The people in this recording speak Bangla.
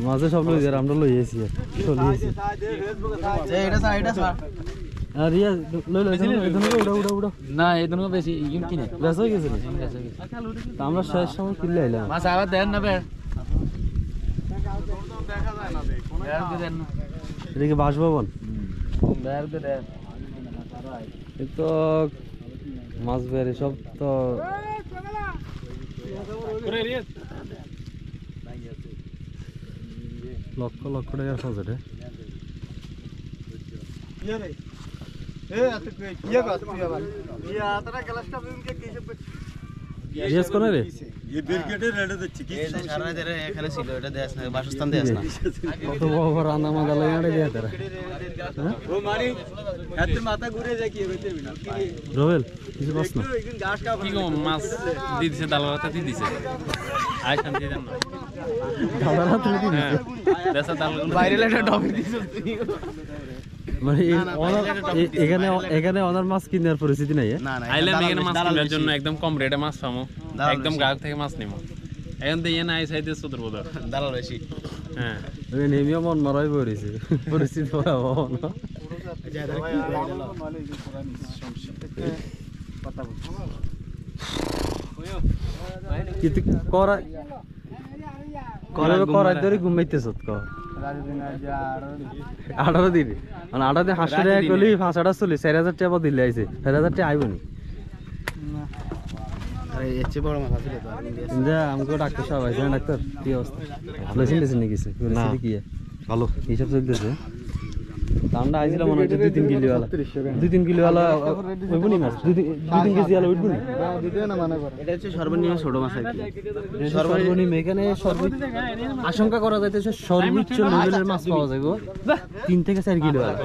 মাঝে সব লই আমরা লই এসি আর ইয়া লই লই উড়া উড়া না এই দুনো বেশি কিনে বেশ হয়ে গেছে আমরা শেষ সময় কিনলে আইলাম মাছ আবার দেন না বের দেন না এদিকে বাসভবন এই তো মাছ বের সব তো লক্ষ লক্ষ টাকার বাজেট মানে এখানে ওনার মাছ কিনার পরিস্থিতি নাই মাছ কেনার জন্য একদম কম রেটে মাছ পাবো একদম গ্রাহক থেকে মাছ নেবো এখন তো ইয়ে না এই সাইডে চতুর বোধ দালাল বেশি হ্যাঁ নেমিও মন মারাই পড়েছে পরিস্থিতি কিন্তু করা করাই ধরে ঘুমাইতেছ 18 দিন মানে 18 দিন 500 টাকা করলি 5 চল্লিশ 4000 টাকা দিলে আইছে 4000 টাকা আইব নি আরে এচ্ছে বড় মাথা ছিল তো যা আমগো ডাক্তার সাহেব আইছেন ডাক্তার কি অবস্থা ভালো ছিলেন নাকি কিছু পরিস্থিতি কি ভালো হিসাব চলতেছে আমরা আইছিলাম মনে হচ্ছে 2-3 কিলো वाला 2-3 কিলো वाला হইবনি মাছ 2-3 কেজি वाला হইবনি দিতে না মানা করে এটা হচ্ছে সর্বনিম্ন ছোট মাছ আর কি সর্বনিম্ন এখানে আশঙ্কা করা যাইতেছে সর্বোচ্চ লেভেলের মাছ পাওয়া যাবে 3 থেকে 4 কিলো वाला